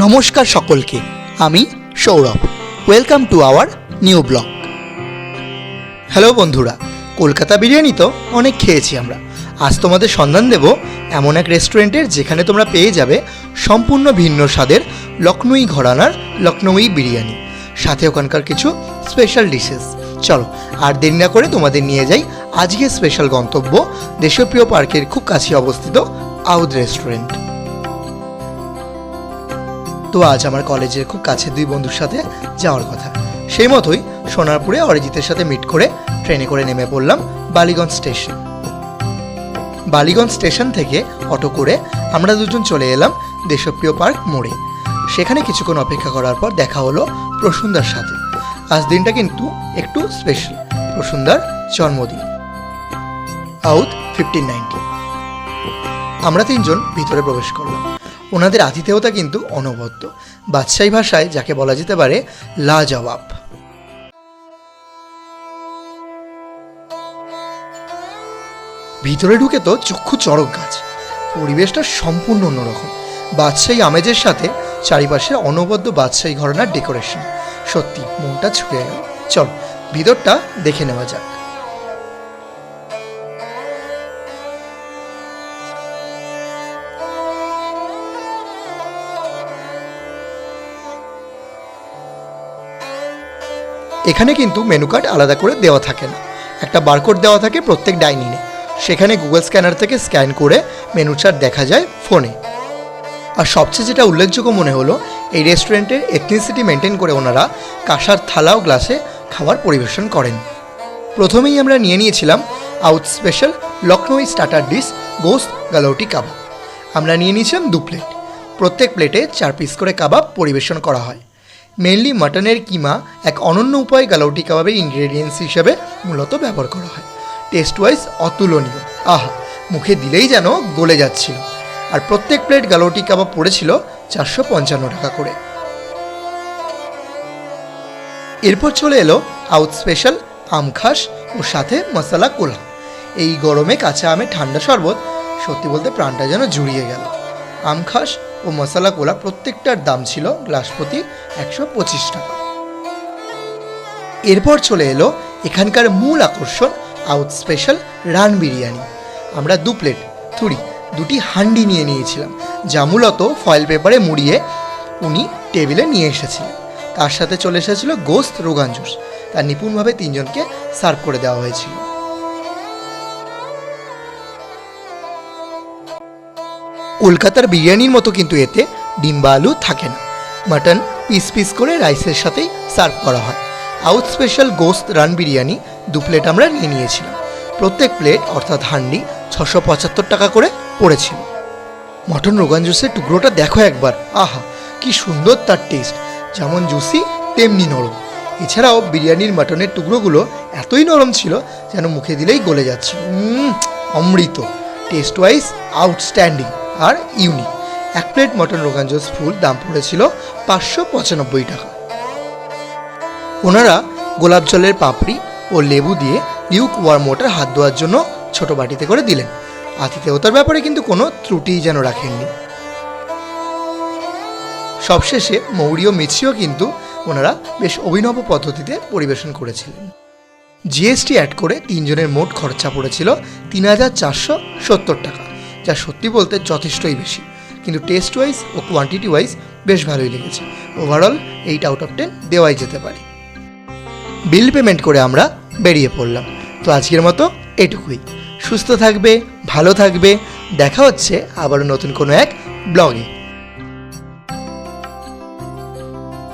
নমস্কার সকলকে, আমি Sourav. Welcome to our new blog. Hello বন্ধুরা, কলকাতা বিরিয়ানি তো অনেক খেয়েছি আমরা। আজ তোমাদের সন্ধান দেব এমন এক রেস্টুরেন্টের যেখানে তোমরা পেয়ে যাবে সম্পূর্ণ ভিন্ন স্বাদের লখনৌই ঘরানার লখনৌই বিরিয়ানি, সাথে ওখানকার কিছু স্পেশাল ডিশেস। চলো আর দেরি না করে তোমাদের নিয়ে যাই আজকের স্পেশাল গন্তব্য, দেশপ্রিয় পার্কের খুব কাছে অবস্থিত আউধ রেস্টুরেন্ট। তো আজ আমার কলেজের খুব কাছে দুই বন্ধুর সাথে যাওয়ার কথা, সেই মতোই সোনারপুরে অরিজিতের সাথে মিট করে ট্রেনে করে নেমে পড়লাম বালিগঞ্জ স্টেশন। বালিগঞ্জ স্টেশন থেকে অটো করে আমরা দুজন চলে এলাম দেশপ্রিয় পার্ক মোড়ে। সেখানে কিছুক্ষণ অপেক্ষা করার পর দেখা হলো প্রসূনদার সাথে। আজ দিনটা কিন্তু একটু স্পেশাল, প্রসূনদার জন্মদিন, আউধ 1590। আমরা তিনজন ভিতরে প্রবেশ করলাম। ওনাদের আতিথেয়তা কিন্তু অনবদ্য, বাদশাহী ভাষায় যাকে বলা যেতে পারে লাজবাব। ভিতরে ঢুকে তো চক্ষু চড়ক গাছ, পরিবেশটা সম্পূর্ণ অন্যরকম। বাদশাহী আমেজের সাথে চারিপাশে অনবদ্য বাদশাহী ঘরানার ডেকোরেশন, সত্যি মনটা ছুঁয়ে গেল। চল ভিতরটা দেখে নেওয়া যাক। এখানে কিন্তু মেনু কার্ড আলাদা করে দেওয়া থাকে না, একটা বারকোড দেওয়া থাকে প্রত্যেক ডাইনিংয়ে। সেখানে গুগল স্ক্যানার থেকে স্ক্যান করে মেনু চার্ট দেখা যায় ফোনে। আর সবচেয়ে যেটা উল্লেখযোগ্য মনে হলো, এই রেস্টুরেন্টের এথনিসিটি মেনটেন করে ওনারা কাঁসার থালা ও গ্লাসে খাবার পরিবেশন করেন। প্রথমেই আমরা নিয়ে নিয়েছিলাম আউধ স্পেশাল লখনৌই স্টার্টার ডিশ গোস্ত গালৌটি কাবাব। আমরা নিয়ে নিয়েছিলাম 2 প্লেট, প্রত্যেক প্লেটে 4 পিস করে কাবাব পরিবেশন করা হয়। মেনলি মাটনের কিমা এক অনন্য উপায় গালৌটি কাবাবের ইনগ্রেডিয়েন্টস হিসেবে মূলত ব্যবহার করা হয়। টেস্ট ওয়াইজ অতুলনীয়, আহা মুখে দিলেই যেন গলে যাচ্ছিল। আর প্রত্যেক প্লেট গালৌটি কাবাব পড়েছিল 455 টাকা করে। এরপর চলে এলো আউধ স্পেশাল আম খাস ও সাথে মশলা কোলা। এই গরমে কাঁচা আমের ঠান্ডা শরবত, সত্যি বলতে প্রাণটা যেন জুড়িয়ে গেল। আম খাস ও মশলা কোলা প্রত্যেকটার দাম ছিল গ্লাস প্রতি 125 টাকা। এরপর চলে এলো এখানকার মূল আকর্ষণ আউধ স্পেশাল রান বিরিয়ানি। আমরা 2 প্লেট দুটি হান্ডি নিয়ে নিয়েছিলাম, যা মূলত ফয়েল পেপারে মুড়িয়ে উনি টেবিলে নিয়ে এসেছিলেন। তার সাথে চলে এসেছিল গোস্ত রোগান জুস, তা নিপুণভাবে 3 জনকে সার্ভ করে দেওয়া হয়েছিল। কলকাতার বিরিয়ানির মতো কিন্তু এতে ডিম বা আলু থাকে না, মাটন পিস পিস করে রাইসের সাথেই সার্ভ করা হয়। আউধ স্পেশাল গোস্ত রান বিরিয়ানি 2 প্লেট আমরা নিয়ে নিয়েছিলাম। প্রত্যেক প্লেট অর্থাৎ হান্ডি 675 টাকা করে পড়েছিল। মটন রোগান জুসের টুকরোটা দেখো একবার, আহা কি সুন্দর তার টেস্ট, যেমন জুসি তেমনি নরম। এছাড়াও বিরিয়ানির মাটনের টুকরোগুলো এতই নরম ছিল যেন মুখে দিলেই গলে যাচ্ছিল। অমৃত, টেস্ট ওয়াইজ আউটস্ট্যান্ডিং আর unique. 1 plate mutton rogan josh full দাম পড়েছিল 595 টাকা। ওনারা গোলাপ জলের পাপড়ি ও লেবু দিয়ে লিউক ওয়ার্ম ওয়াটার হাত ধোয়ার জন্য ছোট বাটিতে করে দিলেন। আতিথেয়তার ব্যাপারে কিন্তু কোনো ত্রুটিই যেন রাখেননি। সবশেষে মৌরি ও মিছরিও কিন্তু ওনারা বেশ অভিনব পদ্ধতিতে পরিবেশন করেছিলেন। জিএসটি অ্যাড করে 3 জনের মোট খরচা পড়েছিল 3470 টাকা, যা সত্যি বলতে যথেষ্টই বেশি, কিন্তু টেস্ট ওয়াইজ ও কোয়ান্টিটি ওয়াইজ বেশ ভালোই লেগেছে। ওভারঅল 8 আউট অফ 10 দেওয়াই যেতে পারে। বিল পেমেন্ট করে আমরা বেরিয়ে পড়লাম। তো আজকের মতো এটুকুই। সুস্থ থাকবে, ভালো থাকবে, দেখা হচ্ছে আবারও নতুন কোনো এক ব্লগে।